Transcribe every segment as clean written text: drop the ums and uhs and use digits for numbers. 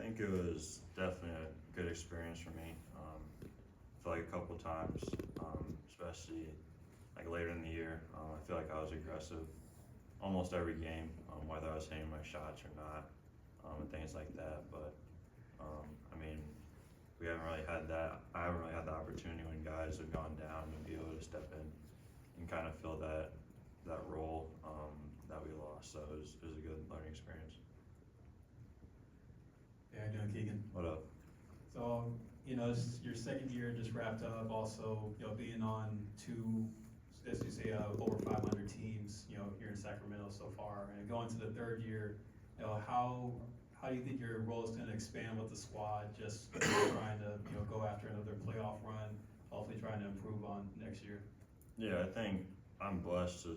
think it was definitely a good experience for me. I feel like a couple times, especially like later in the year, I feel like I was aggressive almost every game, whether I was hitting my shots or not, and things like that. But I mean, we haven't really had that. I haven't really had the opportunity when guys have gone down to be able to step in and kind of fill that role that we lost. So it was a good learning experience. Yeah, doing Keegan. What up? So, this is your second year just wrapped up, also, being on two, as you say, over 500 teams, here in Sacramento so far, and going to the third year, how do you think your role is gonna expand with the squad, just trying to, go after another playoff run, hopefully trying to improve on next year? Yeah, I think I'm blessed to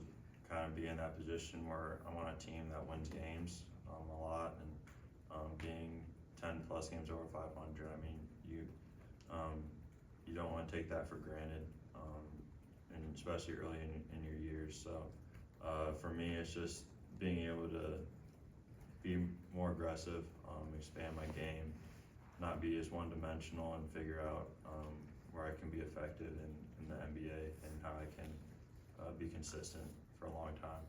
kind of be in that position where I'm on a team that wins games a lot, and being 10 plus games over 500. I mean, you don't want to take that for granted, and especially early in your years. So for me, it's just being able to be more aggressive, expand my game, not be as one-dimensional, and figure out where I can be effective in the NBA and how I can be consistent for a long time.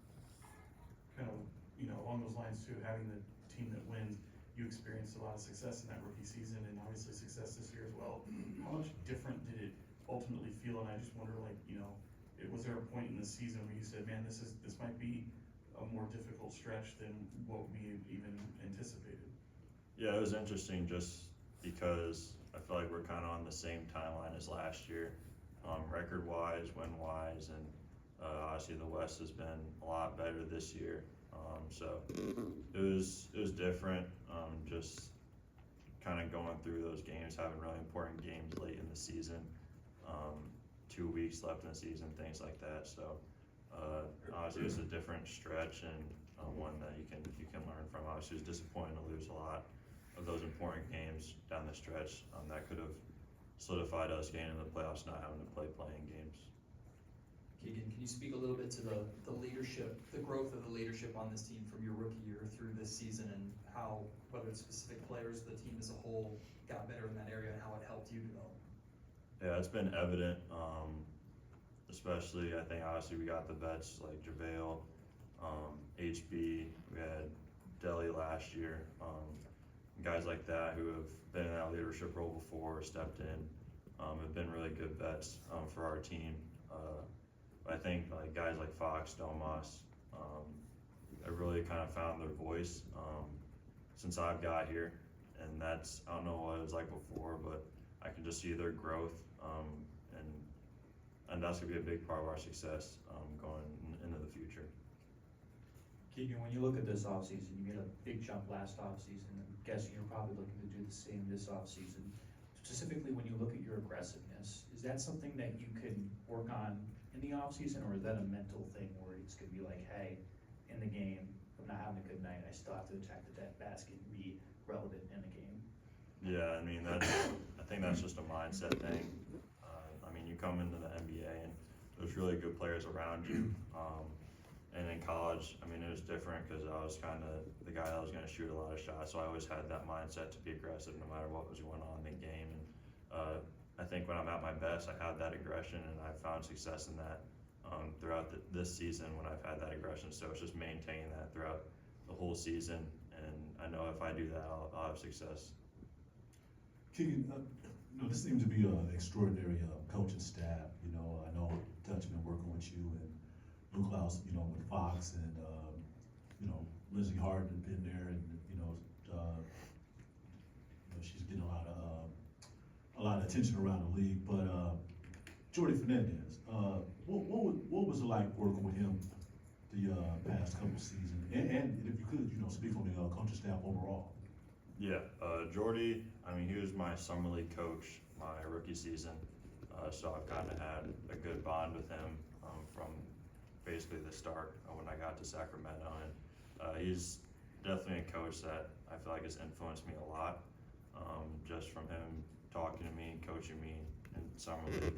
Kind of, along those lines too, having the team that wins, you experienced a lot of success in that rookie season and obviously success this year as well. How much different did it ultimately feel? And I just wonder, was there a point in the season where you said, man, this might be a more difficult stretch than what we even anticipated? Yeah, it was interesting just because I feel like we're kind of on the same timeline as last year, record-wise, win-wise, and obviously the West has been a lot better this year. So it was different, just kind of going through those games, having really important games late in the season, 2 weeks left in the season, things like that. So obviously it's a different stretch, and one that you can learn from. Obviously it's disappointing to lose a lot of those important games down the stretch that could have solidified us getting into the playoffs, not having to play playing games. Keegan, can you speak a little bit to the leadership, the growth of the leadership on this team from your rookie year through this season, and how, whether it's specific players, the team as a whole got better in that area, and how it helped you develop? Yeah, it's been evident, especially I think obviously we got the vets like JaVale, HB, we had Delhi last year, guys like that who have been in that leadership role before, stepped in, have been really good vets for our team. I think like guys like Fox, Domas, have really kind of found their voice since I've got here, and I don't know what it was like before, but I can just see their growth, and that's gonna be a big part of our success going into the future. Keegan, when you look at this offseason, you made a big jump last offseason. I'm guessing you're probably looking to do the same this offseason. Specifically, when you look at your aggressiveness, is that something that you can work on in the offseason, or is that a mental thing where it's gonna be like, hey, in the game, I'm not having a good night, I still have to attack the basket and be relevant in the game? Yeah, I mean, I think that's just a mindset thing. I mean, you come into the NBA and there's really good players around you. And in college, I mean, it was different because I was kind of the guy that was going to shoot a lot of shots. So I always had that mindset to be aggressive no matter what was going on in the game. And I think when I'm at my best, I have that aggression, and I've found success in that throughout this season when I've had that aggression. So it's just maintaining that throughout the whole season. And I know if I do that, I'll have success. Keegan, this seems to be an extraordinary coaching staff. I know Dutch been working with you, and Luke Klaus, with Fox, and Lindsey Harden has been there, and she's getting a lot of attention around the league. But Jordy Fernandez, what was it like working with him the past couple seasons? And if you could, speak on the coaching staff overall. Yeah, Jordy, I mean, he was my summer league coach my rookie season, so I've kind of had a good bond with him from basically the start when I got to Sacramento, and he's definitely a coach that I feel like has influenced me a lot, just from him talking to me and coaching me in summer league,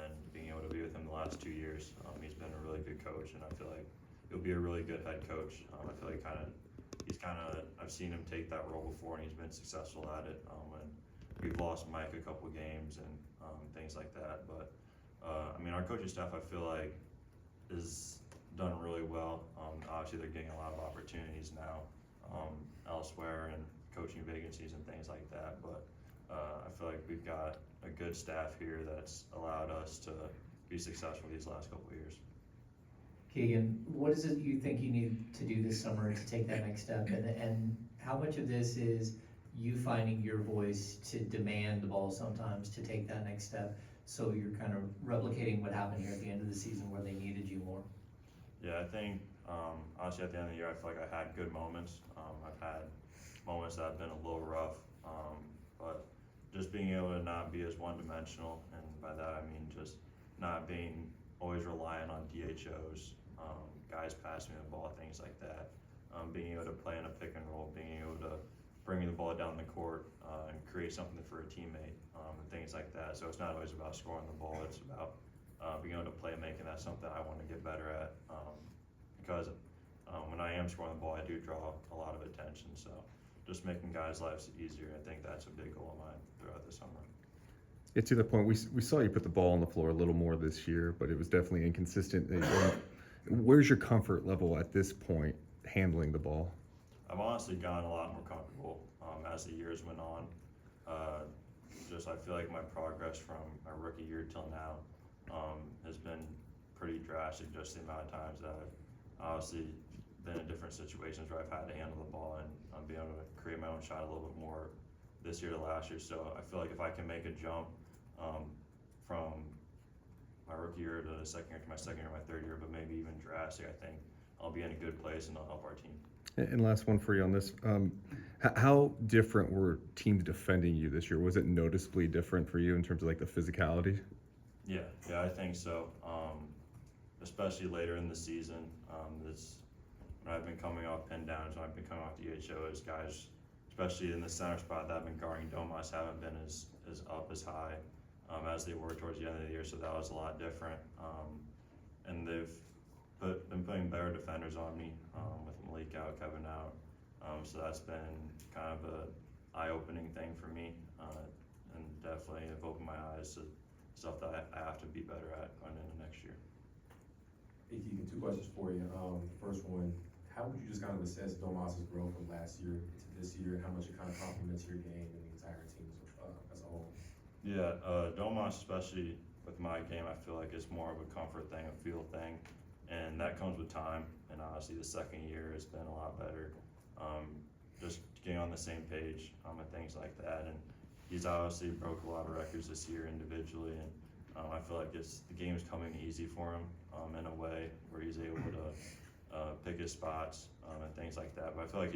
and being able to be with him the last 2 years. He's been a really good coach, and I feel like he'll be a really good head coach. I feel like he's I've seen him take that role before, and he's been successful at it. And we've lost Mike a couple games and things like that. But I mean, our coaching staff, I feel like, is done really well. Obviously, they're getting a lot of opportunities now elsewhere and coaching vacancies and things like that. But I feel like we've got a good staff here that's allowed us to be successful these last couple of years. Keegan, what is it you think you need to do this summer to take that next step? And how much of this is you finding your voice to demand the ball sometimes to take that next step? So you're kind of replicating what happened here at the end of the season where they needed you more. Yeah, I think, honestly, at the end of the year, I feel like I had good moments. I've had moments that have been a little rough, but just being able to not be as one-dimensional, and by that I mean just not being always reliant on DHOs, guys passing me the ball, things like that. Being able to play in a pick and roll, being able to bring the ball down the court and create something for a teammate, and things like that. So it's not always about scoring the ball, it's about being able to play making. That's something I want to get better at, because when I am scoring the ball, I do draw a lot of attention. So just making guys' lives easier, I think that's a big goal of mine throughout the summer. Yeah, to the point, we saw you put the ball on the floor a little more this year, but it was definitely inconsistent. Where's your comfort level at this point handling the ball? I've honestly gotten a lot more comfortable as the years went on. I feel like my progress from my rookie year till now has been pretty drastic, just the amount of times that I've obviously been in different situations where I've had to handle the ball, and I'm being able to create my own shot a little bit more this year to last year. So I feel like if I can make a jump from my rookie year to the second year to my second year, my third year, but maybe even drastic, I think I'll be in a good place and it'll help our team. And last one for you on this. How different were teams defending you this year? Was it noticeably different for you in terms of like the physicality? Yeah, I think so. Especially later in the season, when I've been coming off pin downs, when I've been coming off DHOs, guys, especially in the center spot that I've been guarding Domas, haven't been as up as high as they were towards the end of the year. So that was a lot different. And they've been putting better defenders on me with Malik out, Kevin out. So that's been kind of a eye-opening thing for me, and definitely have opened my eyes to stuff that I have to be better at going into next year. Hey Keegan, 2 questions for you. First one, how would you just kind of assess Domas's growth from last year to this year, and how much it kind of complements your game and the entire team as a whole? Yeah, Domas, especially with my game, I feel like it's more of a comfort thing, a feel thing, and that comes with time. And honestly, the second year has been a lot better. Just getting on the same page and things like that. And he's obviously broke a lot of records this year individually, and I feel like the game's coming easy for him in a way where he's able to pick his spots and things like that. But I feel like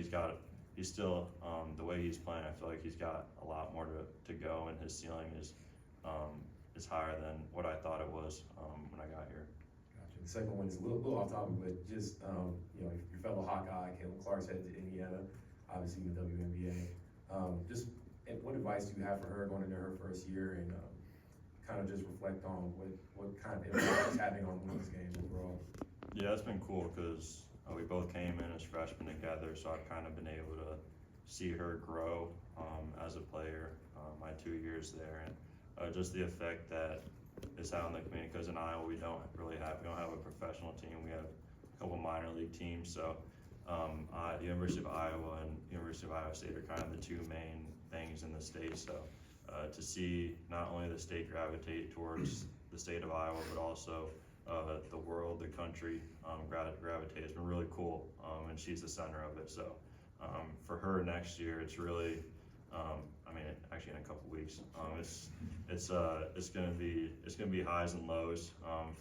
he's still, the way he's playing, I feel like he's got a lot more to go, and his ceiling is higher than what I thought it was when I got here. Gotcha. The second one is a little off topic, but just, your fellow Hawkeye, Caleb Clark's headed to Indiana, obviously in the WNBA. What advice do you have for her going into her first year, and kind of just reflect on what kind of impact is having on the women's game overall? Yeah, it's been cool because we both came in as freshmen together, so I've kind of been able to see her grow as a player my 2 years there, and just the effect that it's had on the community. Because in Iowa we don't have a professional team. We have a couple minor league teams. So the University of Iowa and University of Iowa State are kind of the 2 main things in the state. So to see not only the state gravitate towards the state of Iowa, but also the world, the country gravitate has been really cool, and she's the center of it. So for her next year, it's really, actually in a couple weeks, it's gonna be highs and lows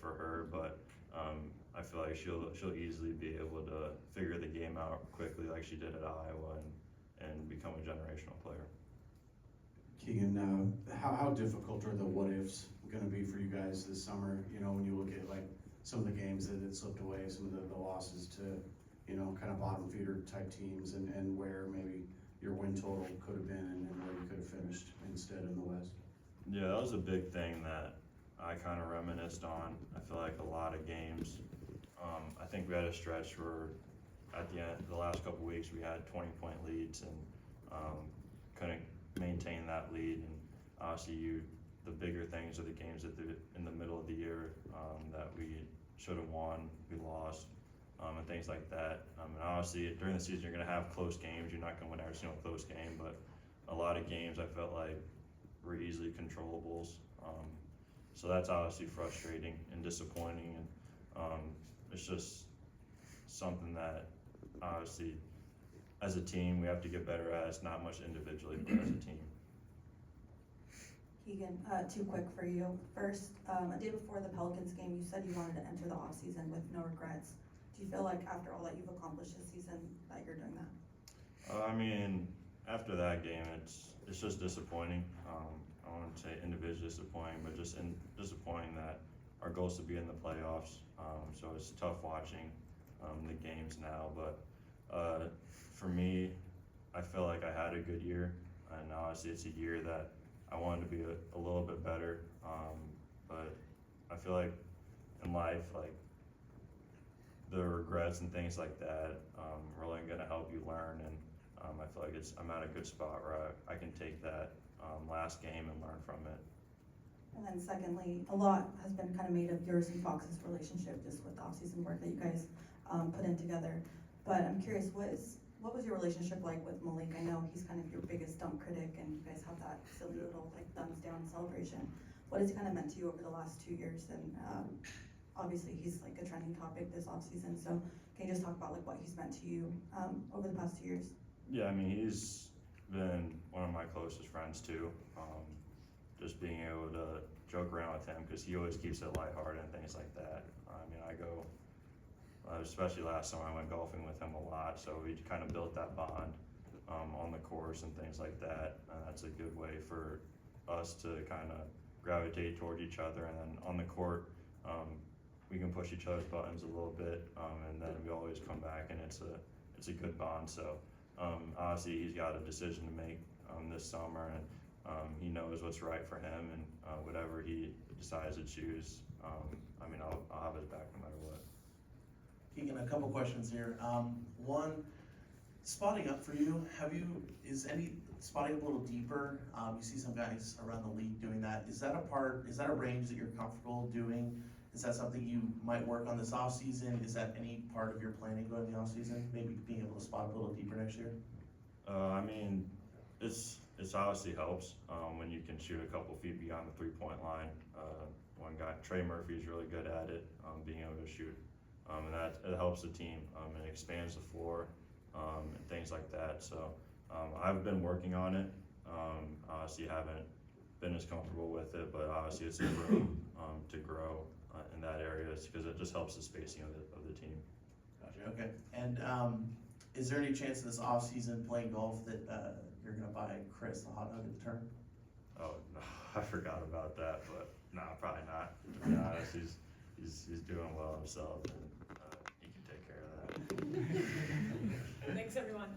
for her, but I feel like she'll easily be able to figure the game out quickly, like she did at Iowa, and become a generational player. Keegan, how difficult are the what-ifs going to be for you guys this summer? When you look at like some of the games that slipped away, some of the losses to, kind of bottom feeder type teams, and where maybe your win total could have been and where you could have finished instead in the West? Yeah, that was a big thing that I kind of reminisced on. I feel like a lot of games, I think we had a stretch where at the end, the last couple weeks, we had 20-point leads and couldn't maintain that lead. And obviously, the bigger things are the games in the middle of the year that we should have won, we lost, and things like that. And obviously, during the season, you're going to have close games. You're not going to win every single close game, but a lot of games I felt like were easily controllables. So that's obviously frustrating and disappointing, and it's just something that obviously as a team we have to get better at. It's not much individually, but as a team. Keegan, two quick for you. First, a day before the Pelicans game, you said you wanted to enter the offseason with no regrets. Do you feel like after all that you've accomplished this season that you're doing that? I mean, after that game, it's just disappointing. I wouldn't say individually disappointing, but just disappointing that our goal is to be in the playoffs. So it's tough watching the games now. But for me, I feel like I had a good year, and obviously it's a year that I wanted to be a little bit better. But I feel like in life, like the regrets and things like that, really gonna help you learn. And I feel like I'm at a good spot where I can take that last game and learn from it. And then secondly, a lot has been kind of made of yours and Fox's relationship just with the offseason work that you guys put in together. But I'm curious, what was your relationship like with Malik? I know he's kind of your biggest dunk critic, and you guys have that silly little like thumbs down celebration. What has he kind of meant to you over the last 2 years? And obviously he's like a trending topic this offseason. So can you just talk about like what he's meant to you over the past 2 years? Yeah, I mean, he's been one of my closest friends too. Just being able to joke around with him, because he always keeps it lighthearted and things like that. I mean, I go, especially last summer, I went golfing with him a lot, so we kind of built that bond on the course and things like that. And that's a good way for us to kind of gravitate toward each other. And then on the court, we can push each other's buttons a little bit, and then we always come back, and it's a good bond. So obviously he's got a decision to make this summer, and he knows what's right for him, and whatever he decides to choose, I mean, I'll have his back no matter what. Keegan, a couple questions here. One, spotting up for you, is any spotting up a little deeper? You see some guys around the league doing that. Is that a range that you're comfortable doing? Is that something you might work on this off season? Is that any part of your planning going in the off season? Maybe being able to spot up a little deeper next year? I mean, it's obviously helps when you can shoot a couple feet beyond the 3-point line. One guy, Trey Murphy's really good at it, being able to shoot, and it helps the team. It expands the floor and things like that. So I've been working on it. Obviously, haven't been as comfortable with it, but obviously it's a room to grow in that area, because it just helps the spacing of the team. Gotcha, okay. And is there any chance in this off season playing golf that you're gonna buy Chris the hot dog at the turn? Oh, no, I forgot about that, but no, probably not. To be honest, he's doing well himself, and he can take care of that. Thanks, everyone.